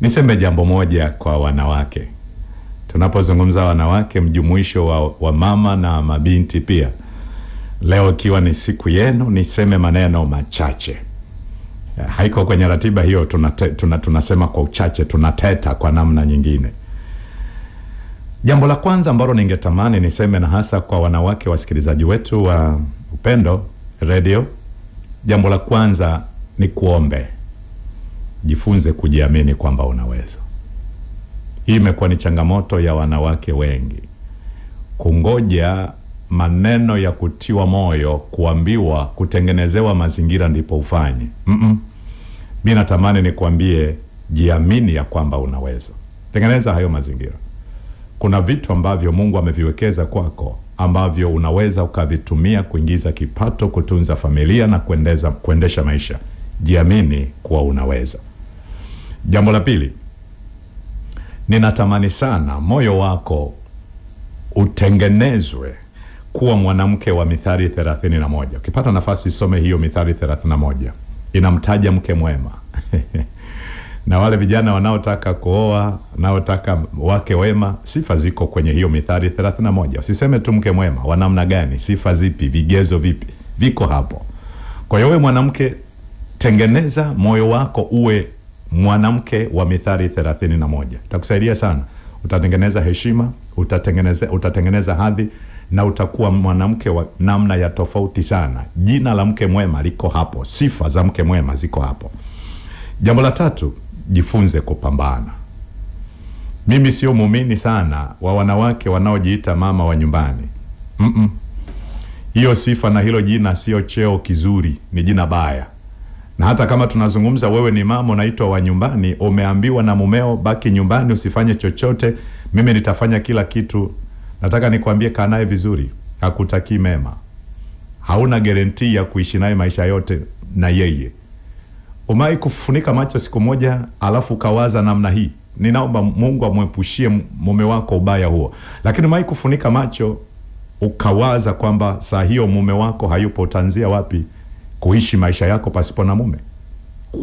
Niseme jambo moja kwa wanawake. Tunapozungumza wanawake, mjumuisho wa mama na mabinti pia. Leo ikiwa ni siku yenu, niseme maneno machache. Haiko kwenye ratiba hiyo, tunasema kwa uchache, tunateta kwa namna nyingine. Jambo la kwanza ambalo ningetamani niseme, na hasa kwa wanawake wasikilizaji wetu wa Upendo Radio, jambo la kwanza ni kuombe. Jifunze kujiamini kwamba unaweza. Hii imekuwa ni changamoto ya wanawake wengi. Kungoja maneno ya kutiwa moyo, kuambiwa, kutengenezewa mazingira ndipo ufanye. Mimi natamani nikwambie, jiamini ya kwamba unaweza. Tengeneza hayo mazingira. Kuna vitu ambavyo Mungu ameviwekeza kwako ambavyo unaweza ukavitumia kuingiza kipato, kutunza familia na kuendesha maisha. Jiamini kuwa unaweza. Jambo la pili, ninatamani sana moyo wako utengenezwe kuwa mwanamke wa Mithali 31. Ukipata nafasi some hiyo Mithali 31. Inamtaja mke mwema. Na wale vijana wanaotaka kuoa, wanaotaka wake wema, sifa ziko kwenye hiyo Mithali 31. Usiseme tu mke mwema, wa namna gani, sifa zipi, vigezo vipi, viko hapo. Kwa hiyo wewe mwanamke, tengeneza moyo wako uwe mwanamke wa Mithali 31. Itakusaidia sana. Utatengeneza heshima, utatengeneza hadhi, na utakuwa mwanamke wa namna ya tofauti sana. Jina la mke mwema liko hapo, sifa za mke mwema ziko hapo. Jambo la tatu, jifunze kupambana. Mimi sio muumini sana wa wanawake wanaojiita mama wa nyumbani. Hiyo sifa na hilo jina sio cheo kizuri, ni jina baya. Na hata kama tunazungumza wewe ni mama unaitwa wa nyumbani, umeambiwa na mumeo baki nyumbani usifanye chochote, mimi nitafanya kila kitu. Nataka nikwambie, kaa naye vizuri, hakutaki mema. Hauna guarantee ya kuishi naye maisha yote na yeye. Umai kufunika macho siku moja alafu kawaza namna hii. Ninaomba Mungu amwepushie mume wako ubaya huo. Lakini umai kufunika macho ukawaza kwamba saa hiyo mume wako hayupo, utaanzia wapi kuishi maisha yako pasipo na mume?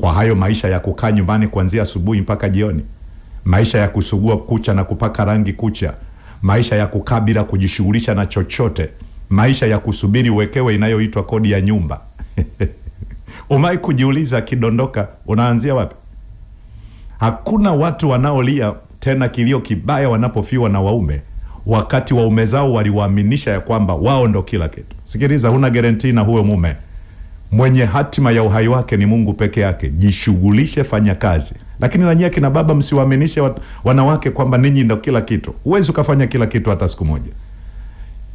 Kwa hayo maisha ya kukaa nyumbani kuanzia asubuhi mpaka jioni, maisha ya kusugua kucha na kupaka rangi kucha, maisha ya kukaa bila kujishughulisha na chochote, maisha ya kusubiri uwekewe inayoitwa kodi ya nyumba. Umai kujiuliza kidondoka unaanzia wapi? Hakuna watu wanaolia tena kilio kibaya wanapofiwa na waume, wakati waume zao waliwaaminisha ya kwamba wao ndo kila kitu. Sikiliza, huna guarantee na huyo mume. Mwenye hatima ya uhai wake ni Mungu peke yake. Jishughulishe, fanya kazi. Lakini na nyie kina baba, msiwaaminishe wanawake kwamba ninyi ndo kila kitu. Huwezi ukafanya kila kitu hata siku moja.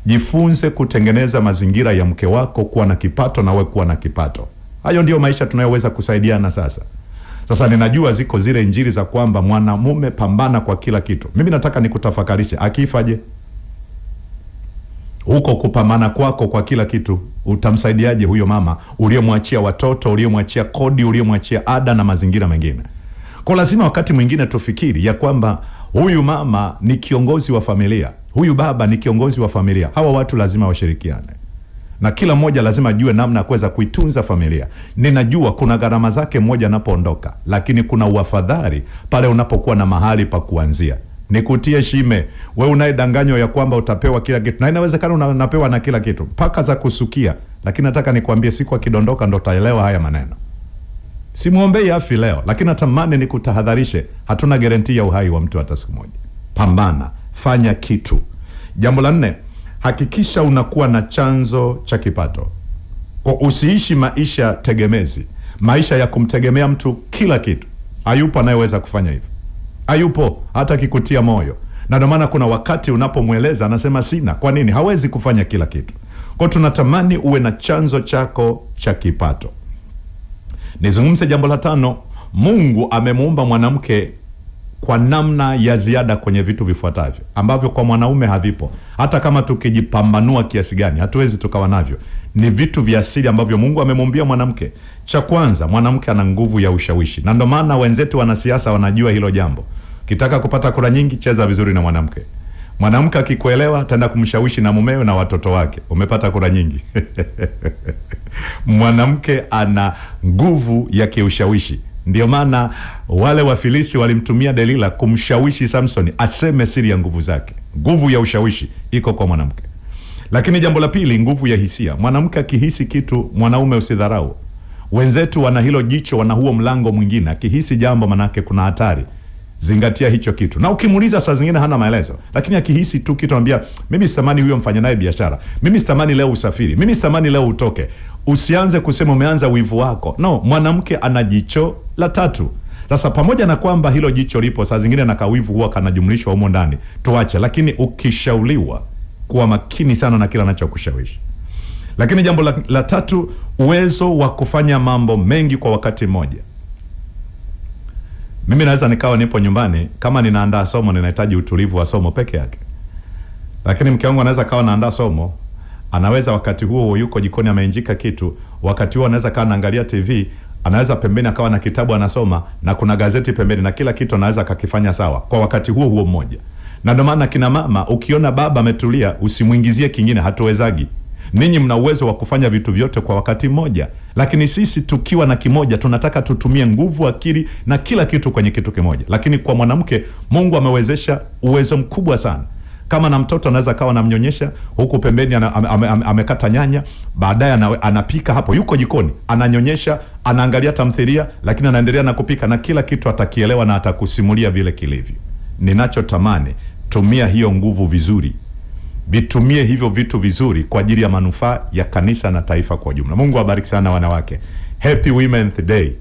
Jifunze kutengeneza mazingira ya mke wako kuwa na kipato na wewe kuwa na kipato. Hayo ndio maisha tunayoweza kusaidiana sasa. Sasa ninajua ziko zile injili za kwamba mwanamume pambana kwa kila kitu. Mimi nataka nikutafakarishe, akifaje? Huko kupambana kwako kwa kila kitu, utamsaidiaje huyo mama uliyemwachia watoto, uliyemwachia kodi, uliyemwachia ada na mazingira mengine? Kwa lazima wakati mwingine tufikiri ya kwamba huyu mama ni kiongozi wa familia, huyu baba ni kiongozi wa familia. Hawa watu lazima washirikiane. Na kila mmoja lazima ajue namna ya kuweza kuitunza familia. Ninajua kuna gharama zake mmoja anapoondoka, lakini kuna uafadhali pale unapokuwa na mahali pa kuanzia. Nikutie shime, wewe unayedanganywa ya kwamba utapewa kila kitu. Na inawezekana unapewa na kila kitu, mpaka za kusukia. Lakini nataka nikwambie, siku akidondoka ndo utaelewa haya maneno. Simuombei afi leo, lakini natamani nikutahadharishe, hatuna guarantee ya uhai wa mtu hata siku moja. Pambana, fanya kitu. Jambo la 4, hakikisha unakuwa na chanzo cha kipato. Usiishi maisha tegemezi, maisha ya kumtegemea mtu kila kitu. Hayupo anayeweza kufanya hivyo. Hayupo, hata kikutia moyo. Na ndio maana kuna wakati unapomweleza anasema sina. Kwa nini? Hawezi kufanya kila kitu. Kwa tunatamani uwe na chanzo chako cha kipato. Nizungumze jambo la 5. Mungu amemuumba mwanamke kwa namna ya ziada kwenye vitu vifuatavyo ambavyo kwa mwanaume havipo. Hata kama tukijipambanua kiasi gani, hatuwezi tukawa navyo. Ni vitu vya asili ambavyo Mungu amemuumbia mwanamke. Cha kwanza, mwanamke ana nguvu ya ushawishi. Na ndio maana wenzetu wanasiasa wanajua hilo jambo. Ukitaka kupata kura nyingi, cheza vizuri na mwanamke. Mwanamke akikuelewa ataenda kumshawishi na mumewe na watoto wake. Umepata kura nyingi. Mwanamke ana nguvu ya kiushawishi. Ndio maana wale Wafilisti walimtumia Delila kumshawishi Samson aseme siri ya nguvu zake. Nguvu ya ushawishi iko kwa mwanamke. Lakini jambo la pili, nguvu ya hisia. Mwanamke akihisi kitu, mwanaume usidharau. Wenzetu wana hilo jicho, wana huo mlango mwingine. Akihisi jambo manake kuna hatari, zingatia hicho kitu. Na ukimuuliza saa zingine hana maelezo, lakini akihisi tu kitu anambia, mimi sitamani huyo mfanya naye biashara, mimi sitamani leo usafiri, mimi sitamani leo utoke. Usianze kusema umeanza wivu wako. No, mwanamke ana jicho la tatu. Sasa pamoja na kwamba hilo jicho lipo, saa zingine na kawivu huwa kanajumlishwa humo ndani, tuache. Lakini ukishauliwa, kuwa makini sana na kila anachokushawishi. Lakini jambo la tatu, uwezo wa kufanya mambo mengi kwa wakati mmoja. Mimi naweza nikawa nipo nyumbani, kama ninaandaa somo, ninahitaji utulivu wa somo peke yake. Lakini mke wangu anaweza kawa anaandaa somo, anaweza wakati huo yuko jikoni ameinjika kitu, wakati huo anaweza kawa anaangalia TV, anaweza pembeni akawa na kitabu anasoma, na kuna gazeti pembeni, na kila kitu anaweza kakifanya sawa kwa wakati huo mmoja. Na ndio maana kina mama, ukiona baba ametulia, usimuingizie kingine, hatuwezagi. Ninyi mna uwezo wa kufanya vitu vyote kwa wakati mmoja, lakini sisi tukiwa na kimoja tunataka tutumie nguvu, akili na kila kitu kwenye kitu kimoja. Lakini kwa mwanamke Mungu amewezesha uwezo mkubwa sana. Kama na mtoto anaweza kawa anamnyonyesha, huku pembeni amekata nyanya, baadaye anapika hapo, yuko jikoni ananyonyesha, anaangalia tamthilia, lakini anaendelea na kupika, na kila kitu atakielewa na atakusimulia vile kilivyo. Ninachotamani, tumia hiyo nguvu vizuri. Vitumie hivyo vitu vizuri kwa ajili ya manufaa ya kanisa na taifa kwa jumla. Mungu awabariki sana wanawake. Happy Women's Day.